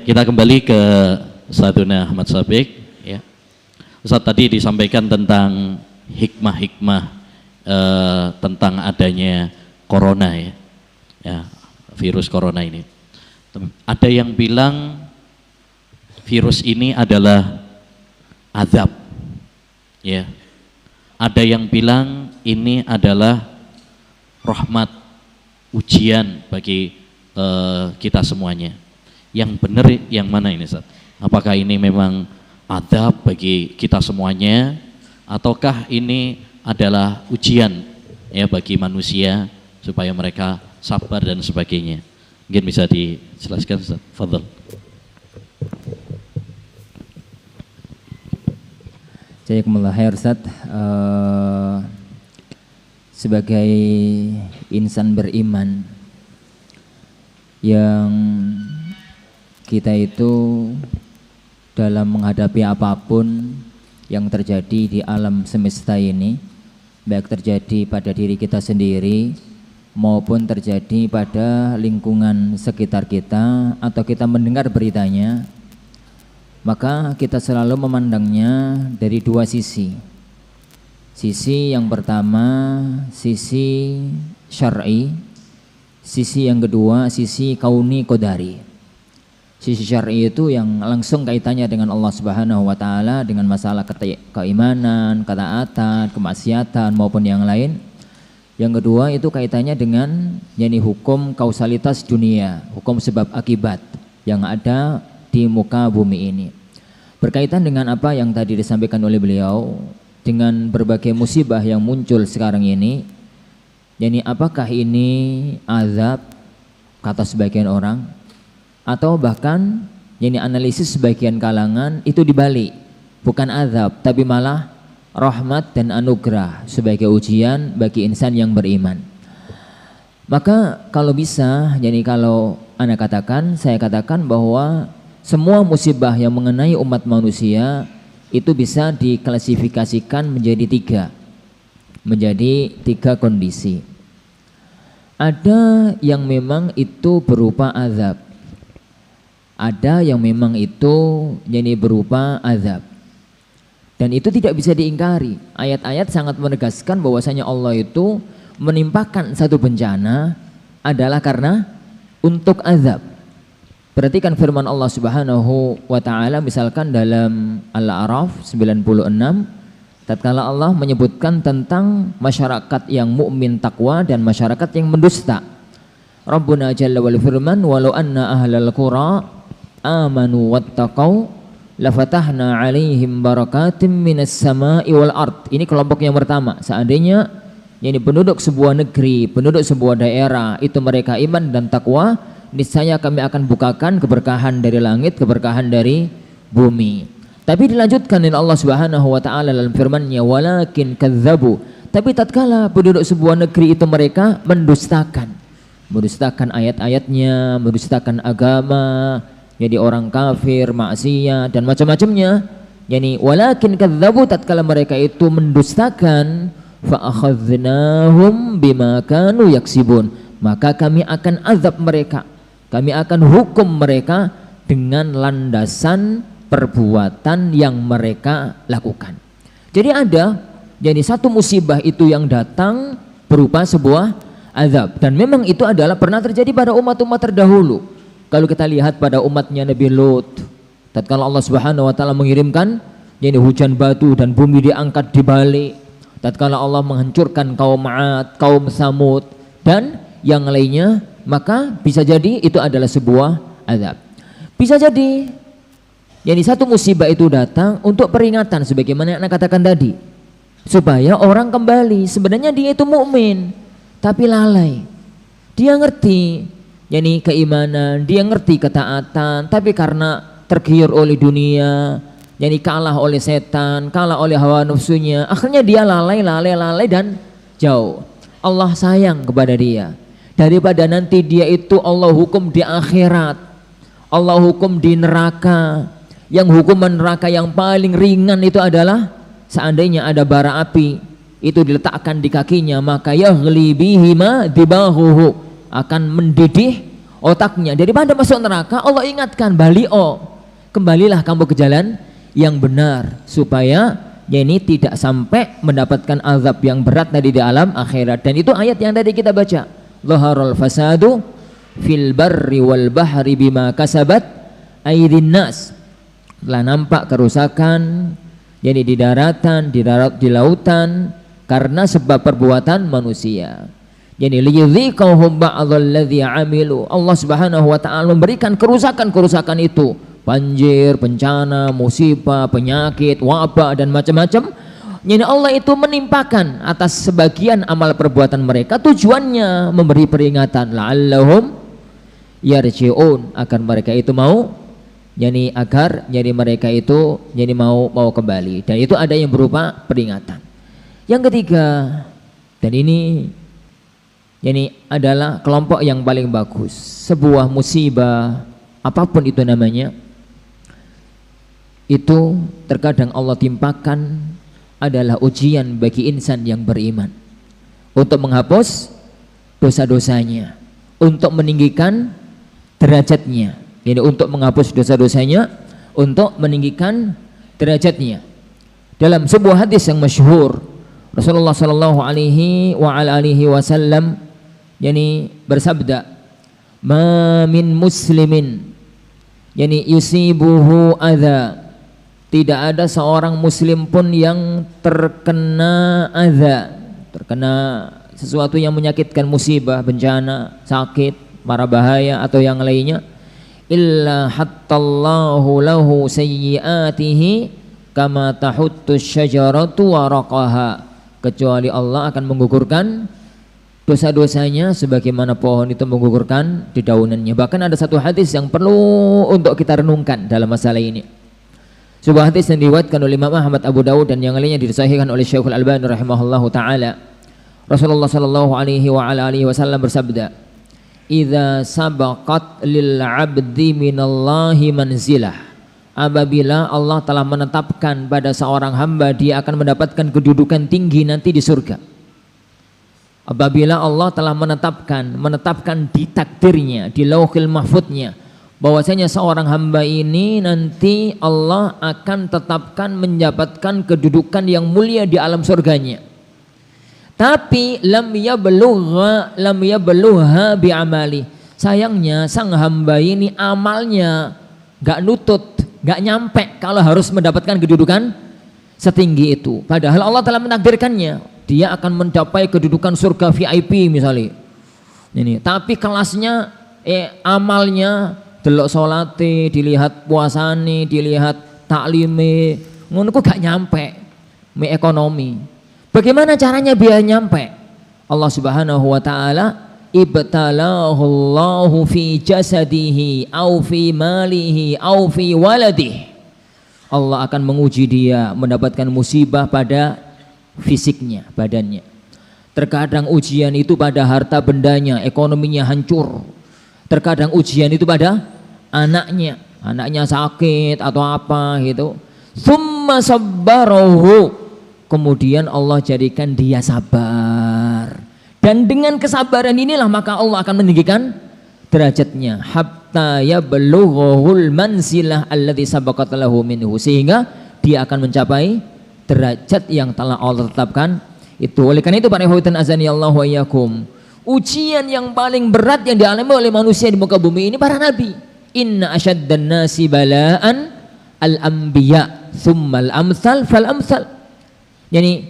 kita kembali ke Ustadzuna Ahmad Sabik ya. Ustadz tadi disampaikan tentang hikmah-hikmah tentang adanya corona ya, virus corona ini. Ada yang bilang virus ini adalah azab ya. Ada yang bilang ini adalah rahmat, ujian bagi kita semuanya. Yang benar yang mana ini Ustaz? Apakah ini memang azab bagi kita semuanya, ataukah ini adalah ujian ya bagi manusia supaya mereka sabar dan sebagainya? Mungkin bisa dijelaskan Ustaz. Fadhal. Jazakumullah khair Ustaz. Sebagai insan beriman yang kita itu dalam menghadapi apapun yang terjadi di alam semesta ini, baik terjadi pada diri kita sendiri maupun terjadi pada lingkungan sekitar kita atau kita mendengar beritanya, maka kita selalu memandangnya dari dua sisi. Sisi yang pertama sisi syar'i, sisi yang kedua sisi kauni qadari. Sisi syar'i itu yang langsung kaitannya dengan Allah Subhanahu wa taala, dengan masalah keimanan, ketaatan, kemaksiatan maupun yang lain. Yang kedua itu kaitannya dengan hukum kausalitas dunia, hukum sebab akibat yang ada di muka bumi ini. Berkaitan dengan apa yang tadi disampaikan oleh beliau, dengan berbagai musibah yang muncul sekarang ini, apakah ini azab kata sebagian orang, atau bahkan analisis sebagian kalangan itu dibalik, bukan azab tapi malah rahmat dan anugerah sebagai ujian bagi insan yang beriman. Maka kalau bisa, kalau saya katakan bahwa semua musibah yang mengenai umat manusia itu bisa diklasifikasikan menjadi tiga kondisi. Ada yang memang itu berupa azab, ada yang memang itu berupa azab, dan itu tidak bisa diingkari. Ayat-ayat sangat menegaskan bahwasanya Allah itu menimpakan satu bencana adalah karena untuk azab. Perhatikan firman Allah Subhanahu wa taala misalkan dalam Al-A'raf 96, tatkala Allah menyebutkan tentang masyarakat yang mukmin takwa dan masyarakat yang mendusta. Rabbuna jalla wal firman, walau anna ahlal qura amanu wattaqau lafatahna alaihim barakatim minas sama'i wal ard. Ini kelompok yang pertama. Seandainya penduduk sebuah negeri, penduduk sebuah daerah itu mereka iman dan takwa, niscaya kami akan bukakan keberkahan dari langit, keberkahan dari bumi. Tapi dilanjutkan oleh Allah Subhanahu wa taala dalam firman-Nya, walakin kadzabu. Tapi tatkala penduduk sebuah negeri itu mereka mendustakan ayat-ayatnya, mendustakan agama, jadi orang kafir, maksiat dan macam-macamnya. Walakin kadzabu, tatkala mereka itu mendustakan, fa akhadznahum bima kanu yaksibun, maka kami akan azab mereka, kami akan hukum mereka dengan landasan perbuatan yang mereka lakukan. Jadi satu musibah itu yang datang berupa sebuah azab, dan memang itu adalah pernah terjadi pada umat-umat terdahulu. Kalau kita lihat pada umatnya Nabi Lut, tatkala Allah Subhanahu wa taala mengirimkan hujan batu dan bumi diangkat dibalik, tatkala Allah menghancurkan kaum 'Ad, kaum Samud dan yang lainnya, maka bisa jadi itu adalah sebuah azab. Bisa jadi satu musibah itu datang untuk peringatan, sebagaimana yang Anda katakan tadi, supaya orang kembali. Sebenarnya dia itu mukmin tapi lalai. Dia ngerti keimanan, dia ngerti ketaatan, tapi karena tergiur oleh dunia, kalah oleh setan, kalah oleh hawa nafsunya, akhirnya dia lalai dan jauh. Allah sayang kepada dia, daripada nanti dia itu Allah hukum di akhirat, Allah hukum di neraka. Yang hukuman neraka yang paling ringan itu adalah seandainya ada bara api itu diletakkan di kakinya, maka yaghli bihi ma dibahuhu, akan mendidih otaknya daripada masuk neraka. Allah ingatkan, balio, kembalilah kamu ke jalan yang benar supaya ini tidak sampai mendapatkan azab yang berat tadi di alam akhirat. Dan itu ayat yang tadi kita baca, zaharal fasadu fil barri wal bahri bima kasabat aydin nas. Telah nampak kerusakan jadi di daratan, di lautan karena sebab perbuatan manusia. Jadi liyudhiqahum ba'dalladzi amilu. Allah Subhanahu wa taala memberikan kerusakan-kerusakan itu, banjir, bencana, musibah, penyakit, wabah dan macam-macam. Jadi Allah itu menimpakan atas sebagian amal perbuatan mereka, tujuannya memberi peringatan, la'allahum yarji'un, agar mereka itu mau, agar mereka itu mau kembali. Dan itu ada yang berupa peringatan. Yang ketiga, dan ini adalah kelompok yang paling bagus. Sebuah musibah apapun itu namanya, itu terkadang Allah timpakan adalah ujian bagi insan yang beriman, untuk menghapus dosa-dosanya, untuk meninggikan derajatnya. Jadi untuk menghapus dosa-dosanya, untuk meninggikan derajatnya. Dalam sebuah hadis yang masyhur, Rasulullah sallallahu alaihi wasallam bersabda, "Ma min muslimin yusibuhu adza." Tidak ada seorang muslim pun yang terkena adza, terkena sesuatu yang menyakitkan, musibah, bencana, sakit, mara bahaya atau yang lainnya, illa hattallahu lahu sayyiatihi kama tahuttu syajaratu waraqaha, kecuali Allah akan menggugurkan dosa-dosanya sebagaimana pohon itu menggugurkan dedaunannya. Bahkan ada satu hadis yang perlu untuk kita renungkan dalam masalah ini. Sebuah hadis yang diriwayatkan oleh Imam Ahmad, Abu Dawud dan yang lainnya, disahihkan oleh Syekhul Albani rahimahullahu taala. Rasulullah sallallahu alaihi wasallam bersabda, "Idza sabaqat lil 'abdi minallahi manzilah." Apabila Allah telah menetapkan pada seorang hamba dia akan mendapatkan kedudukan tinggi nanti di surga. Apabila Allah telah menetapkan di takdirnya, di lauhil mahfudnya, bahwasanya seorang hamba ini nanti Allah akan tetapkan mendapatkan kedudukan yang mulia di alam surganya. Tapi lam yablugha bi amali. Sayangnya sang hamba ini amalnya gak nutut, gak nyampe kalau harus mendapatkan kedudukan setinggi itu. Padahal Allah telah menakdirkannya, dia akan mencapai kedudukan surga VIP misalnya. Tapi kelasnya amalnya, delok salate, dilihat puasane, dilihat taklime, ngono kok gak nyampe me ekonomi. Bagaimana caranya biar nyampe? Allah Subhanahu wa taala ibtalahu Allahu fi jasadihi au fi malihi au fi waladihi. Allah akan menguji dia mendapatkan musibah pada fisiknya, badannya. Terkadang ujian itu pada harta bendanya, ekonominya hancur. Terkadang ujian itu pada anaknya sakit atau apa gitu. Tsumma sabbarahu, kemudian Allah jadikan dia sabar, dan dengan kesabaran inilah maka Allah akan meninggikan derajatnya hatta yablughul manzilah alladzi sabaqat lahu minhu, sehingga dia akan mencapai derajat yang telah Allah tetapkan itu. Oleh karena itu para ikhwan azani Allah wa iyyakum, ujian yang paling berat yang dialami oleh manusia di muka bumi ini para nabi. Inna asyaddan nasi bala'an al-anbiya thumma al-amthal fal-amthal. Yani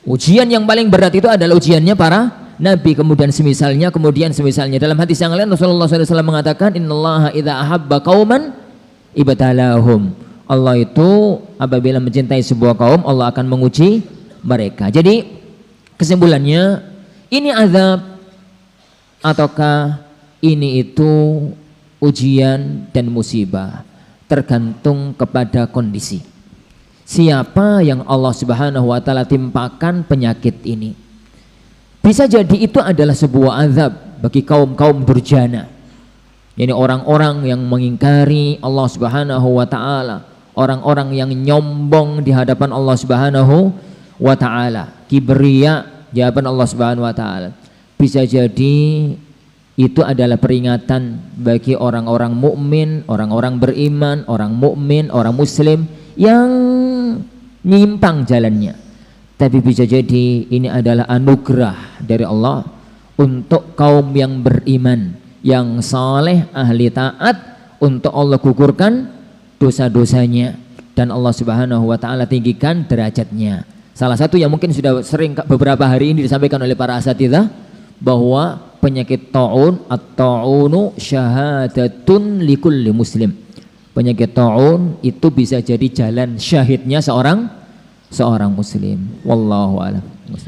ujian yang paling berat itu adalah ujiannya para nabi, kemudian semisalnya. Dalam hadis yang lain Rasulullah SAW mengatakan, innallaha idza ahabba qauman ibtalahum. Allah itu apabila mencintai sebuah kaum, Allah akan menguji mereka. Jadi kesimpulannya, ini azab ataukah ini itu ujian dan musibah, tergantung kepada kondisi. Siapa yang Allah Subhanahu wa taala timpakan penyakit ini, bisa jadi itu adalah sebuah azab bagi kaum-kaum durjana. Yani orang-orang yang mengingkari Allah Subhanahu wa taala, orang-orang yang nyombong di hadapan Allah Subhanahu wa taala, kibriya di hadapan Allah Subhanahu wa taala. Bisa jadi itu adalah peringatan bagi orang-orang mukmin, orang-orang beriman, orang mukmin, orang muslim yang nyimpang jalannya. Tapi bisa jadi ini adalah anugerah dari Allah untuk kaum yang beriman, yang saleh, ahli taat, untuk Allah gugurkan dosa-dosanya dan Allah Subhanahu wa taala tinggikan derajatnya. Salah satu yang mungkin sudah sering beberapa hari ini disampaikan oleh para asatidzah bahwa penyakit taun, at-taunu syahadatun likulli muslim. Penyakit taun itu bisa jadi jalan syahidnya seorang muslim. Wallahu a'lam.